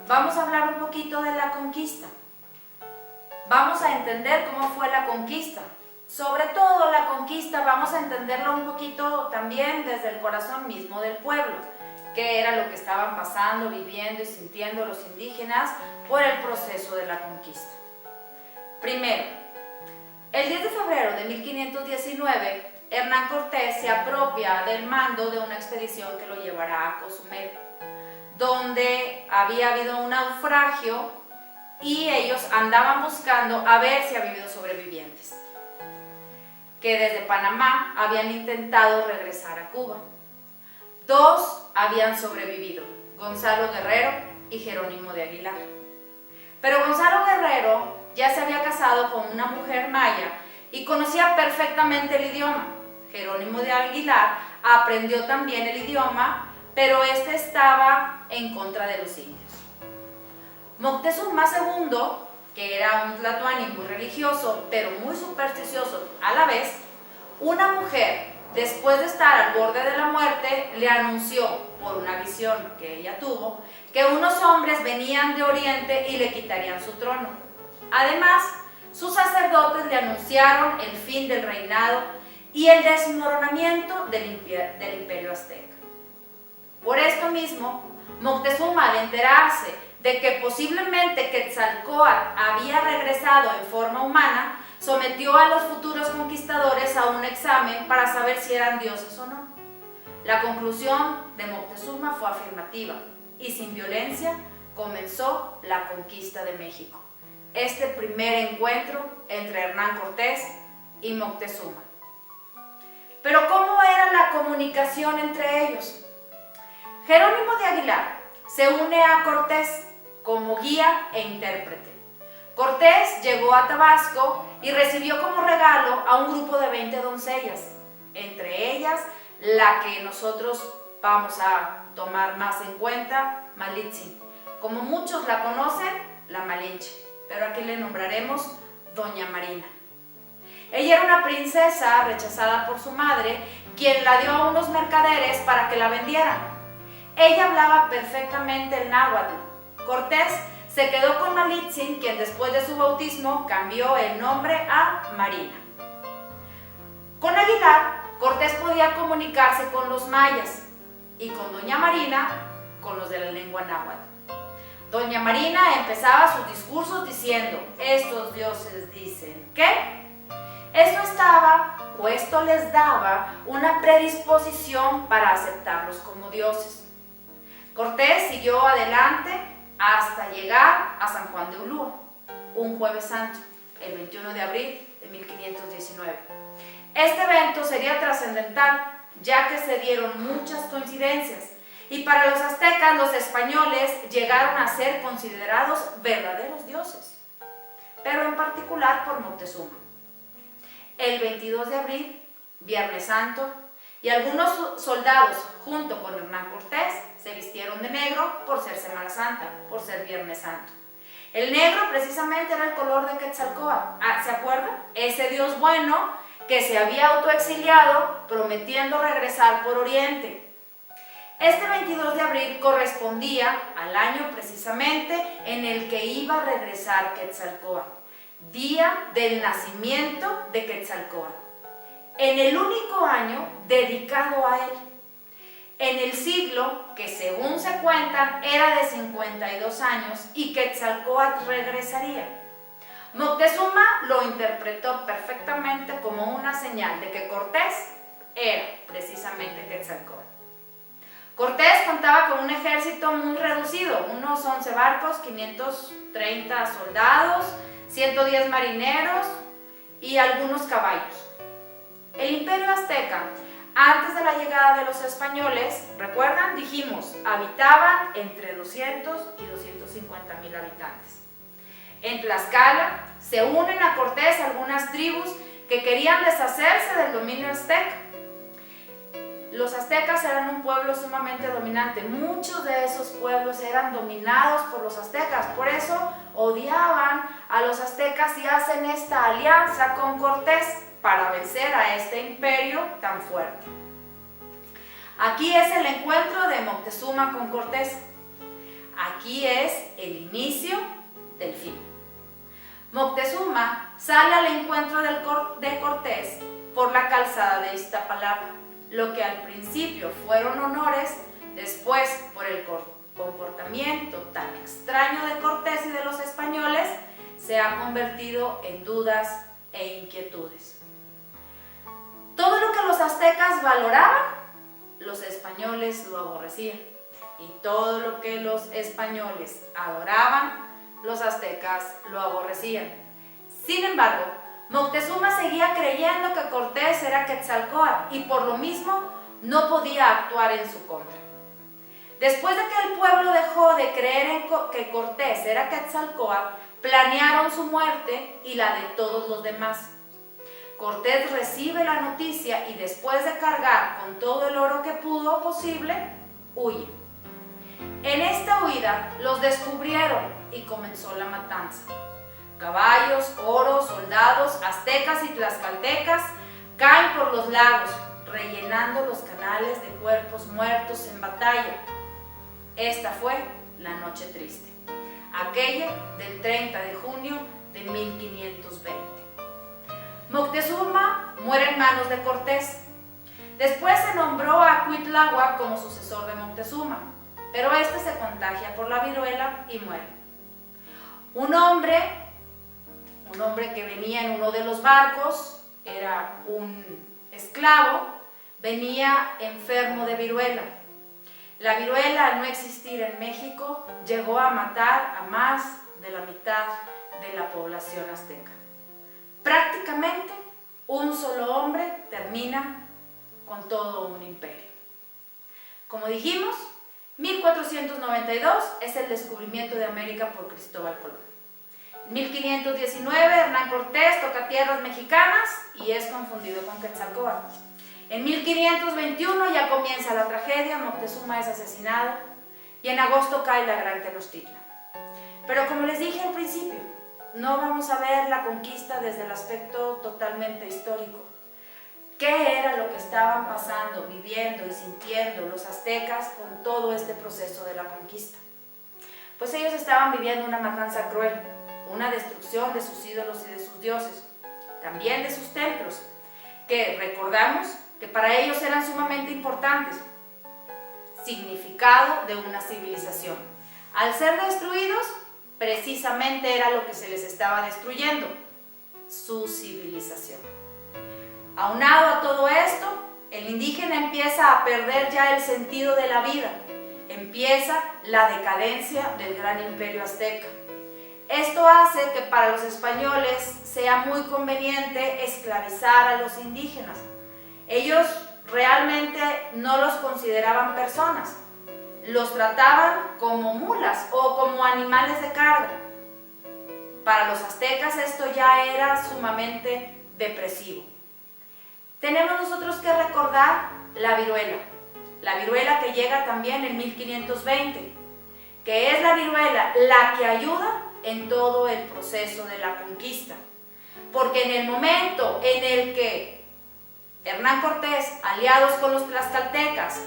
vamos a hablar un poquito de la conquista. Vamos a entender cómo fue la conquista. Sobre todo la conquista vamos a entenderlo un poquito también desde el corazón mismo del pueblo, qué era lo que estaban pasando, viviendo y sintiendo los indígenas por el proceso de la conquista. Primero, el 10 de febrero de 1519, Hernán Cortés se apropia del mando de una expedición que lo llevará a Cozumel, donde había habido un naufragio y ellos andaban buscando a ver si había habido sobrevivientes, que desde Panamá habían intentado regresar a Cuba. 2 habían sobrevivido, Gonzalo Guerrero y Jerónimo de Aguilar. Pero Gonzalo Guerrero ya se había casado con una mujer maya y conocía perfectamente el idioma. Jerónimo de Aguilar aprendió también el idioma, pero este estaba en contra de los indios. Moctezuma II, que era un tlatoani muy religioso, pero muy supersticioso a la vez, una mujer, después de estar al borde de la muerte, le anunció, por una visión que ella tuvo, que unos hombres venían de Oriente y le quitarían su trono. Además, sus sacerdotes le anunciaron el fin del reinado y el desmoronamiento del imperio azteca. Por esto mismo, Moctezuma, al enterarse de que posiblemente Quetzalcóatl había regresado en forma humana, sometió a los futuros conquistadores a un examen para saber si eran dioses o no. La conclusión de Moctezuma fue afirmativa y sin violencia comenzó la conquista de México. Este primer encuentro entre Hernán Cortés y Moctezuma. Pero ¿cómo era la comunicación entre ellos? Jerónimo de Aguilar se une a Cortés como guía e intérprete. Cortés llegó a Tabasco y recibió como regalo a un grupo de 20 doncellas, entre ellas la que nosotros vamos a tomar más en cuenta, Malitzin. Como muchos la conocen, la Malinche, pero aquí le nombraremos Doña Marina. Ella era una princesa rechazada por su madre, quien la dio a unos mercaderes para que la vendieran. Ella hablaba perfectamente el náhuatl. Cortés se quedó con Malitzin, quien después de su bautismo cambió el nombre a Marina. Con Aguilar, Cortés podía comunicarse con los mayas y con Doña Marina con los de la lengua náhuatl. Doña Marina empezaba sus discursos diciendo: estos dioses dicen que. Esto les daba una predisposición para aceptarlos como dioses. Cortés siguió adelante hasta llegar a San Juan de Ulúa, un jueves santo, el 21 de abril de 1519. Este evento sería trascendental, ya que se dieron muchas coincidencias, y para los aztecas los españoles llegaron a ser considerados verdaderos dioses, pero en particular por Moctezuma. El 22 de abril, Viernes Santo, y algunos soldados, junto con Hernán Cortés, se vistieron de negro por ser Semana Santa, por ser Viernes Santo. El negro precisamente era el color de Quetzalcóatl. ¿Se acuerdan? Ese dios bueno que se había autoexiliado prometiendo regresar por Oriente. Este 22 de abril correspondía al año precisamente en el que iba a regresar Quetzalcóatl, día del nacimiento de Quetzalcóatl, en el único año dedicado a él, en el siglo que según se cuentan era de 52 años y Quetzalcóatl regresaría. Moctezuma lo interpretó perfectamente como una señal de que Cortés era precisamente Quetzalcóatl. Cortés contaba con un ejército muy reducido, unos 11 barcos, 530 soldados, 110 marineros y algunos caballos. El imperio azteca, antes de la llegada de los españoles, recuerdan, dijimos, habitaban entre 200 y 250,000 habitantes. En Tlaxcala se unen a Cortés algunas tribus que querían deshacerse del dominio azteca. Los aztecas eran un pueblo sumamente dominante. Muchos de esos pueblos eran dominados por los aztecas. Por eso odiaban a los aztecas y hacen esta alianza con Cortés para vencer a este imperio tan fuerte. Aquí es el encuentro de Moctezuma con Cortés. Aquí es el inicio del fin. Moctezuma sale al encuentro de Cortés por la calzada de Iztapalapa. Lo que al principio fueron honores, después por el comportamiento tan extraño de Cortés y de los españoles, se ha convertido en dudas e inquietudes. Todo lo que los aztecas valoraban, los españoles lo aborrecían. Y todo lo que los españoles adoraban, los aztecas lo aborrecían. Sin embargo, Moctezuma seguía creyendo que Cortés era Quetzalcóatl y por lo mismo no podía actuar en su contra. Después de que el pueblo dejó de creer que Cortés era Quetzalcóatl, planearon su muerte y la de todos los demás. Cortés recibe la noticia y después de cargar con todo el oro que pudo posible, huye. En esta huida los descubrieron y comenzó la matanza. Caballos, oro, soldados, aztecas y tlaxcaltecas caen por los lagos, rellenando los canales de cuerpos muertos en batalla. Esta fue la noche triste, aquella del 30 de junio de 1520. Moctezuma muere en manos de Cortés. Después se nombró a Cuitláhuac como sucesor de Moctezuma, pero este se contagia por la viruela y muere. Un hombre que venía en uno de los barcos, era un esclavo, venía enfermo de viruela. La viruela, al no existir en México, llegó a matar a más de la mitad de la población azteca. Prácticamente un solo hombre termina con todo un imperio. Como dijimos, 1492 es el descubrimiento de América por Cristóbal Colón. En 1519 Hernán Cortés toca tierras mexicanas y es confundido con Quetzalcóatl. En 1521 ya comienza la tragedia, Moctezuma es asesinado y en agosto cae la Gran Tenochtitlan. Pero como les dije al principio, no vamos a ver la conquista desde el aspecto totalmente histórico. ¿Qué era lo que estaban pasando, viviendo y sintiendo los aztecas con todo este proceso de la conquista? Pues ellos estaban viviendo una matanza cruel, una destrucción de sus ídolos y de sus dioses, también de sus templos, que recordamos que para ellos eran sumamente importantes, significado de una civilización. Al ser destruidos, precisamente era lo que se les estaba destruyendo, su civilización. Aunado a todo esto, el indígena empieza a perder ya el sentido de la vida, empieza la decadencia del gran imperio azteca. Esto hace que para los españoles sea muy conveniente esclavizar a los indígenas. Ellos realmente no los consideraban personas, los trataban como mulas o como animales de carga. Para los aztecas esto ya era sumamente depresivo. Tenemos nosotros que recordar la viruela que llega también en 1520, que es la viruela la que ayuda en todo el proceso de la conquista, porque en el momento en el que Hernán Cortés, aliados con los tlaxcaltecas,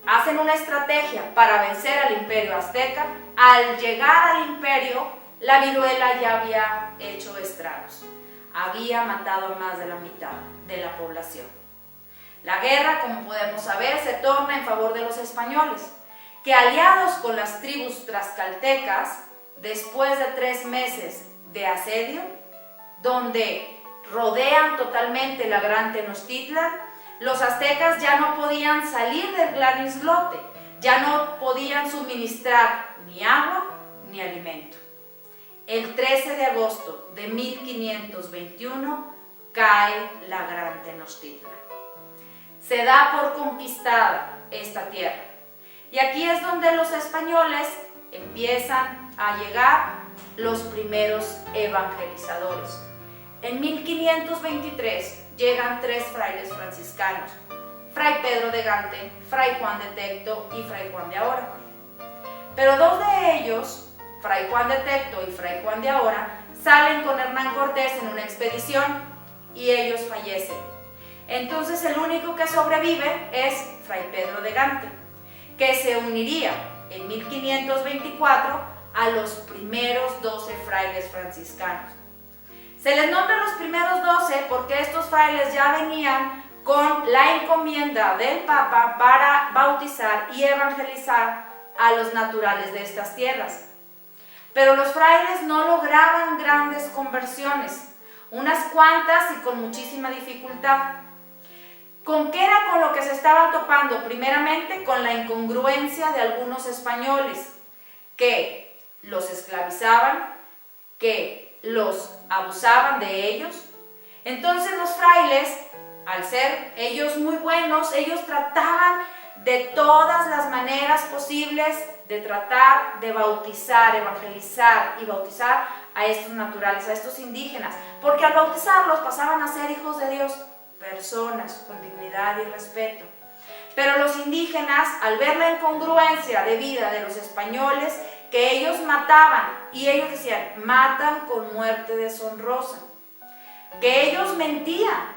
hacen una estrategia para vencer al imperio azteca, al llegar al imperio, la viruela ya había hecho estragos, había matado a más de la mitad de la población. La guerra, como podemos saber, se torna en favor de los españoles, que aliados con las tribus tlaxcaltecas, después de 3 meses de asedio, donde rodean totalmente la Gran Tenochtitlan, los aztecas ya no podían salir del gran islote, ya no podían suministrar ni agua ni alimento. El 13 de agosto de 1521 cae la Gran Tenochtitlan. Se da por conquistada esta tierra. Y aquí es donde los españoles empiezan a llegar los primeros evangelizadores. En 1523 llegan 3 frailes franciscanos, Fray Pedro de Gante, Fray Juan de Tecto y Fray Juan de Ahora. Pero 2 de ellos, Fray Juan de Tecto y Fray Juan de Ahora, salen con Hernán Cortés en una expedición y ellos fallecen. Entonces el único que sobrevive es Fray Pedro de Gante, que se uniría en 1524 a los primeros 12 frailes franciscanos. Se les nombra los primeros 12 porque estos frailes ya venían con la encomienda del Papa para bautizar y evangelizar a los naturales de estas tierras. Pero los frailes no lograban grandes conversiones, unas cuantas y con muchísima dificultad. ¿Con qué era con lo que se estaban topando? Primeramente con la incongruencia de algunos españoles que los esclavizaban, que los abusaban de ellos. Entonces los frailes, al ser ellos muy buenos, ellos trataban de todas las maneras posibles de tratar de bautizar, evangelizar y bautizar a estos naturales, a estos indígenas, porque al bautizarlos pasaban a ser hijos de Dios, personas con dignidad y respeto. Pero los indígenas, al ver la incongruencia de vida de los españoles, que ellos mataban, y ellos decían, matan con muerte deshonrosa, que ellos mentían.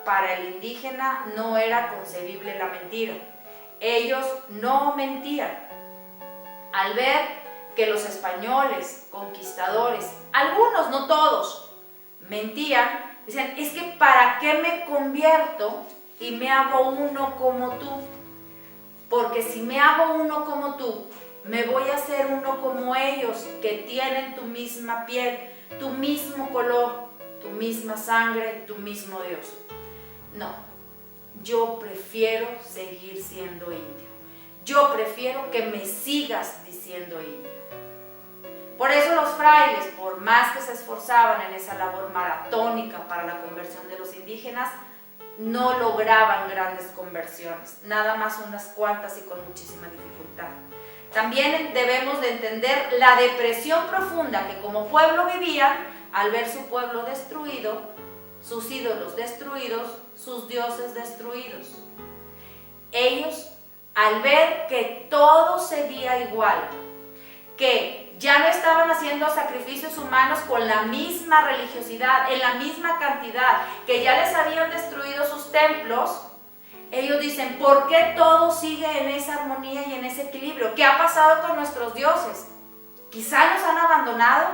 Para el indígena no era concebible la mentira. Ellos no mentían. Al ver que los españoles, conquistadores, algunos, no todos, mentían, decían, es que ¿para qué me convierto y me hago uno como tú? Porque si me hago uno como tú, me voy a hacer uno como ellos, que tienen tu misma piel, tu mismo color, tu misma sangre, tu mismo Dios. No, yo prefiero seguir siendo indio. Yo prefiero que me sigas diciendo indio. Por eso los frailes, por más que se esforzaban en esa labor maratónica para la conversión de los indígenas, no lograban grandes conversiones, nada más unas cuantas y con muchísima dificultad. También debemos de entender la depresión profunda que como pueblo vivían al ver su pueblo destruido, sus ídolos destruidos, sus dioses destruidos. Ellos, al ver que todo seguía igual, que ya no estaban haciendo sacrificios humanos con la misma religiosidad, en la misma cantidad, que ya les habían destruido sus templos, ellos dicen, ¿por qué todo sigue en esa armonía y en ese equilibrio? ¿Qué ha pasado con nuestros dioses? ¿Quizá nos han abandonado?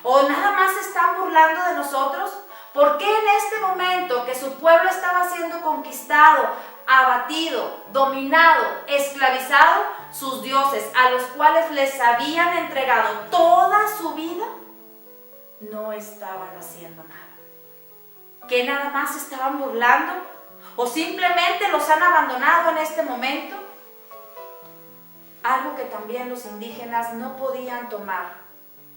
¿O nada más se están burlando de nosotros? ¿Por qué en este momento que su pueblo estaba siendo conquistado, abatido, dominado, esclavizado, sus dioses, a los cuales les habían entregado toda su vida, no estaban haciendo nada? ¿Que nada más se estaban burlando? ¿O simplemente los han abandonado en este momento? Algo que también los indígenas no podían tomar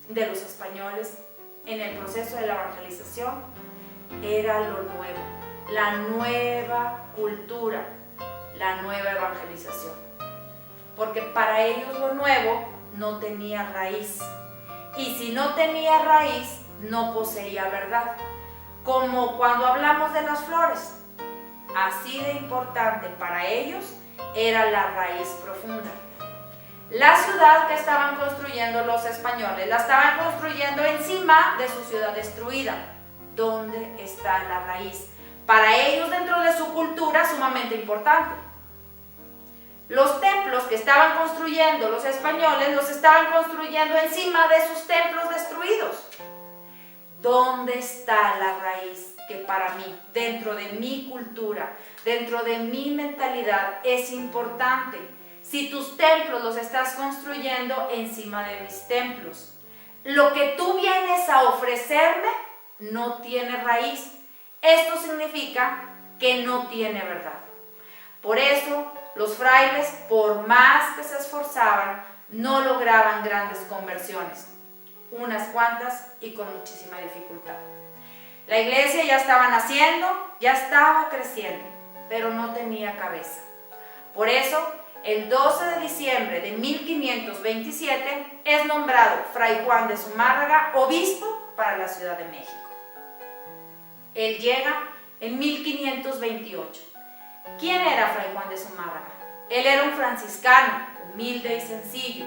de los españoles en el proceso de la evangelización era lo nuevo, la nueva cultura, la nueva evangelización. Porque para ellos lo nuevo no tenía raíz. Y si no tenía raíz, no poseía verdad. Como cuando hablamos de las flores. Así de importante para ellos era la raíz profunda. La ciudad que estaban construyendo los españoles, la estaban construyendo encima de su ciudad destruida. ¿Dónde está la raíz? Para ellos, dentro de su cultura, sumamente importante. Los templos que estaban construyendo los españoles, los estaban construyendo encima de sus templos destruidos. ¿Dónde está la raíz que para mí, dentro de mi cultura, dentro de mi mentalidad, es importante? Si tus templos los estás construyendo encima de mis templos, lo que tú vienes a ofrecerme no tiene raíz. Esto significa que no tiene verdad. Por eso, los frailes, por más que se esforzaban, no lograban grandes conversiones. Unas cuantas y con muchísima dificultad. La iglesia ya estaba naciendo, ya estaba creciendo, pero no tenía cabeza. Por eso, el 12 de diciembre de 1527 es nombrado Fray Juan de Zumárraga obispo para la Ciudad de México. Él llega en 1528. ¿Quién era Fray Juan de Zumárraga? Él era un franciscano, humilde y sencillo,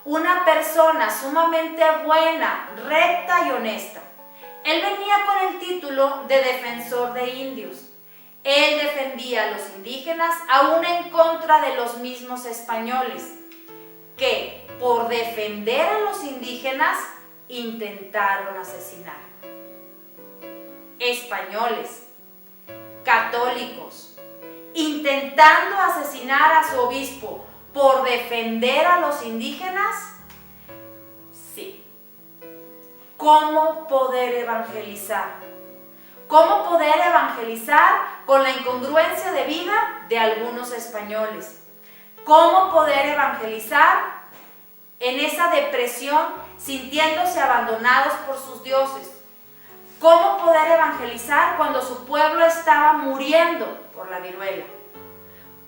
una persona sumamente buena, recta y honesta. Él venía con el título de defensor de indios. Él defendía a los indígenas aún en contra de los mismos españoles. que por defender a los indígenas intentaron asesinar. Españoles, católicos, intentando asesinar a su obispo por defender a los indígenas. Sí. ¿Cómo poder evangelizar? ¿Cómo poder evangelizar con la incongruencia de vida de algunos españoles? ¿Cómo poder evangelizar en esa depresión, sintiéndose abandonados por sus dioses? ¿Cómo poder evangelizar cuando su pueblo estaba muriendo por la viruela?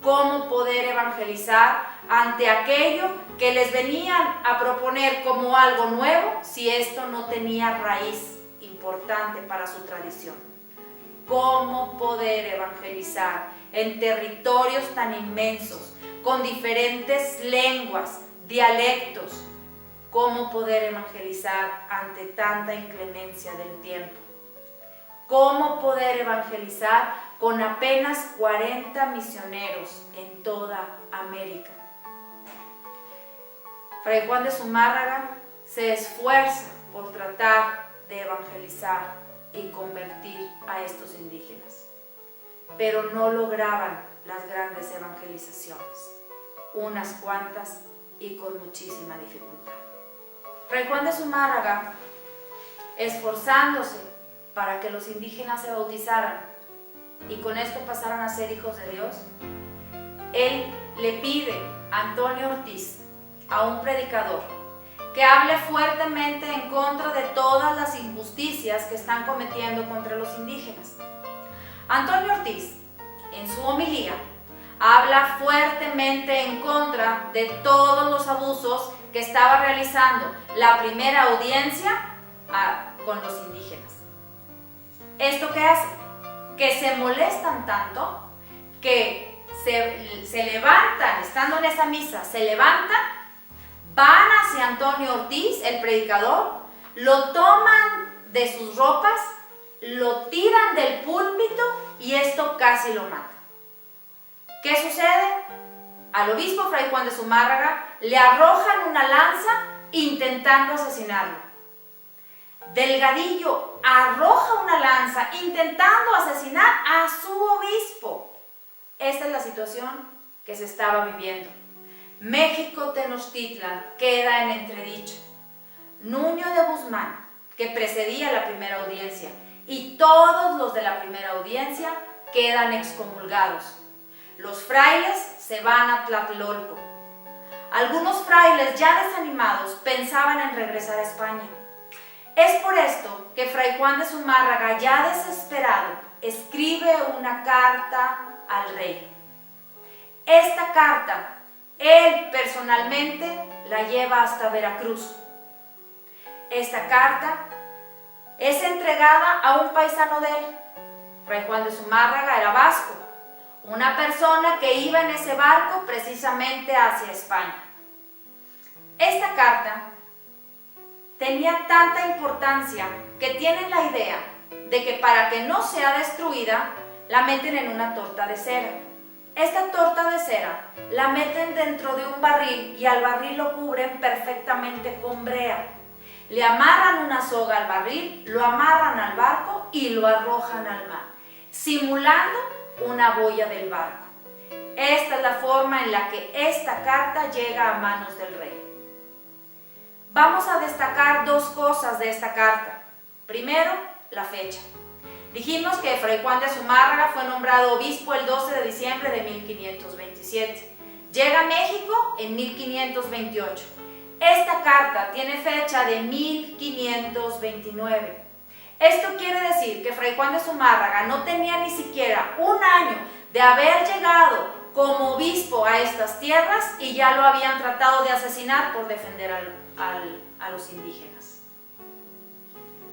¿Cómo poder evangelizar ante aquello que les venían a proponer como algo nuevo si esto no tenía raíz importante para su tradición? ¿Cómo poder evangelizar en territorios tan inmensos, con diferentes lenguas, dialectos? ¿Cómo poder evangelizar ante tanta inclemencia del tiempo? ¿Cómo poder evangelizar con apenas 40 misioneros en toda América? Fray Juan de Zumárraga se esfuerza por tratar de evangelizar y convertir a estos indígenas, pero no lograban las grandes evangelizaciones, unas cuantas y con muchísima dificultad. Fray Juan de Zumárraga, esforzándose para que los indígenas se bautizaran y con esto pasaran a ser hijos de Dios, él le pide a Antonio Ortiz, a un predicador, que hable fuertemente en contra de todas las injusticias que están cometiendo contra los indígenas. Antonio Ortiz, en su homilía, habla fuertemente en contra de todos los abusos que estaba realizando la primera audiencia con los indígenas. ¿Esto qué hace? Que se molestan tanto que se levantan, estando en esa misa, se levantan, van hacia Antonio Ortiz, el predicador, lo toman de sus ropas, lo tiran del púlpito y esto casi lo mata. ¿Qué sucede? Al obispo Fray Juan de Zumárraga le arrojan una lanza intentando asesinarlo. Delgadillo arroja una lanza intentando asesinar a su obispo. Esta es la situación que se estaba viviendo. México Tenochtitlan queda en entredicho. Nuño de Guzmán, que precedía la primera audiencia, y todos los de la primera audiencia quedan excomulgados. Los frailes se van a Tlatelolco. Algunos frailes ya desanimados pensaban en regresar a España. Es por esto que Fray Juan de Zumárraga, ya desesperado, escribe una carta al rey. Esta carta, él personalmente la lleva hasta Veracruz. Esta carta es entregada a un paisano de él. Fray Juan de Zumárraga era vasco, una persona que iba en ese barco precisamente hacia España. Esta carta tenía tanta importancia que tienen la idea de que para que no sea destruida, la meten en una torta de cera. Esta torta de cera la meten dentro de un barril y al barril lo cubren perfectamente con brea. Le amarran una soga al barril, lo amarran al barco y lo arrojan al mar, simulando una boya del barco. Esta es la forma en la que esta carta llega a manos del rey. Vamos a destacar dos cosas de esta carta. Primero, la fecha. Dijimos que Fray Juan de Zumárraga fue nombrado obispo el 12 de diciembre de 1527. Llega a México en 1528. Esta carta tiene fecha de 1529. Esto quiere decir que Fray Juan de Zumárraga no tenía ni siquiera un año de haber llegado como obispo a estas tierras y ya lo habían tratado de asesinar por defender a los indígenas.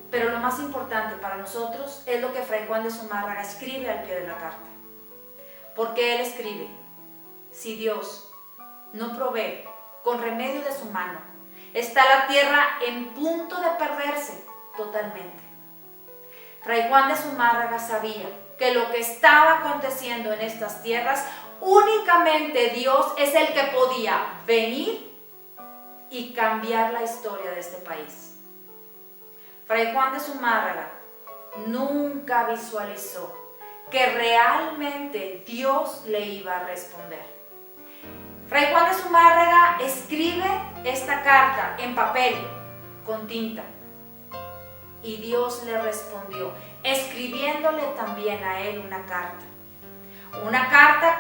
Pero lo más importante para nosotros es lo que Fray Juan de Zumárraga escribe al pie de la carta. Porque él escribe: si Dios no provee con remedio de su mano, está la tierra en punto de perderse totalmente. Fray Juan de Zumárraga sabía que lo que estaba aconteciendo en estas tierras, únicamente Dios es el que podía venir y cambiar la historia de este país. Fray Juan de Zumárraga nunca visualizó que realmente Dios le iba a responder. Fray Juan de Zumárraga escribe esta carta en papel, con tinta, y Dios le respondió, escribiéndole también a él una carta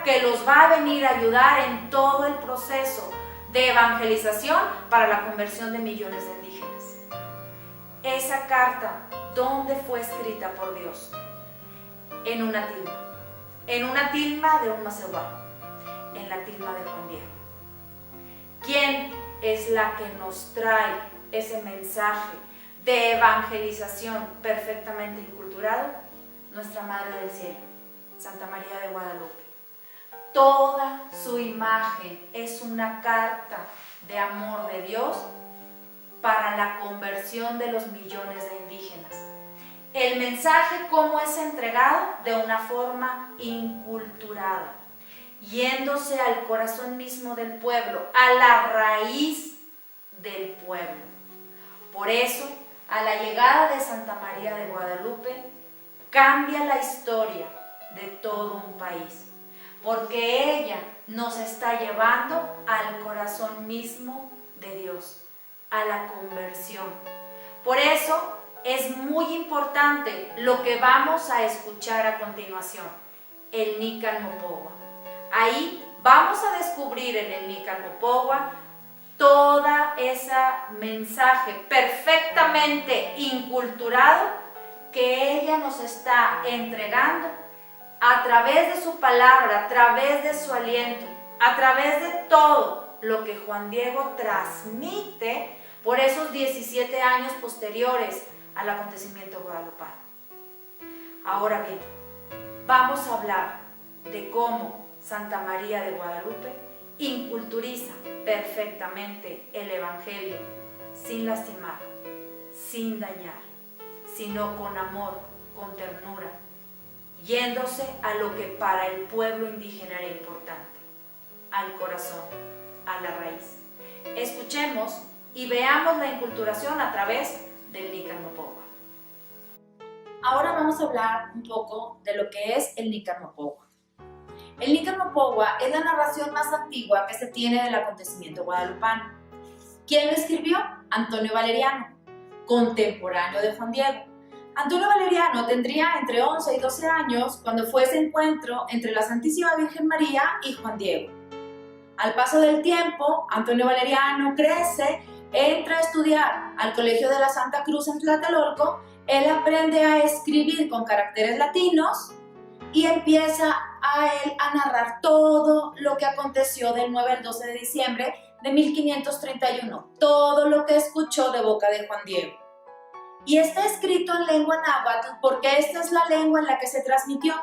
que los va a venir a ayudar en todo el proceso de evangelización para la conversión de millones de indígenas. Esa carta, ¿dónde fue escrita por Dios? En una tilma de un macehual, en la tilma de Juan Diego. ¿Quién es la que nos trae ese mensaje de evangelización perfectamente inculturado? Nuestra Madre del Cielo, Santa María de Guadalupe. Toda su imagen es una carta de amor de Dios para la conversión de los millones de indígenas. El mensaje, cómo es entregado, de una forma inculturada, yéndose al corazón mismo del pueblo, a la raíz del pueblo. Por eso, a la llegada de Santa María de Guadalupe, cambia la historia de todo un país, porque ella nos está llevando al corazón mismo de Dios, a la conversión. Por eso es muy importante lo que vamos a escuchar a continuación, el Nican Mopogua. Ahí vamos a descubrir en el Nican Mopogua toda ese mensaje perfectamente inculturado que ella nos está entregando a través de su palabra, a través de su aliento, a través de todo lo que Juan Diego transmite por esos 17 años posteriores al acontecimiento guadalupano. Ahora bien, vamos a hablar de cómo Santa María de Guadalupe inculturiza perfectamente el Evangelio sin lastimar, sin dañar, sino con amor, con ternura, yéndose a lo que para el pueblo indígena era importante, al corazón, a la raíz. Escuchemos y veamos la inculturación a través del Nican Mopogua. Ahora vamos a hablar un poco de lo que es el Nican Mopogua. El Nican Mopogua es la narración más antigua que se tiene del acontecimiento guadalupano. ¿Quién lo escribió? Antonio Valeriano, contemporáneo de Juan Diego. Antonio Valeriano tendría entre 11 y 12 años cuando fue ese encuentro entre la Santísima Virgen María y Juan Diego. Al paso del tiempo, Antonio Valeriano crece, entra a estudiar al Colegio de la Santa Cruz en Tlatelolco, él aprende a escribir con caracteres latinos y empieza a narrar todo lo que aconteció del 9 al 12 de diciembre de 1531, todo lo que escuchó de boca de Juan Diego. Y está escrito en lengua náhuatl porque esta es la lengua en la que se transmitió.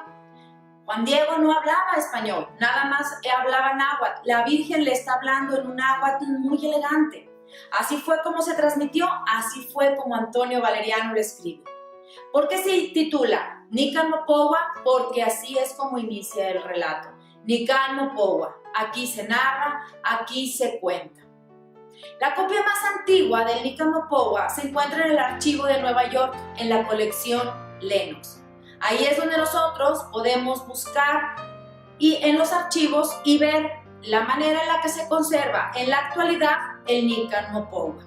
Juan Diego no hablaba español, nada más hablaba náhuatl. La Virgen le está hablando en un náhuatl muy elegante. Así fue como se transmitió, así fue como Antonio Valeriano lo escribe. ¿Por qué se titula Nican Mopogua? Porque así es como inicia el relato. Nican Mopogua, aquí se narra, aquí se cuenta. La copia más antigua del Nican Mopogua se encuentra en el archivo de Nueva York, en la colección Lenox. Ahí es donde nosotros podemos buscar en los archivos y ver la manera en la que se conserva en la actualidad el Nican Mopogua.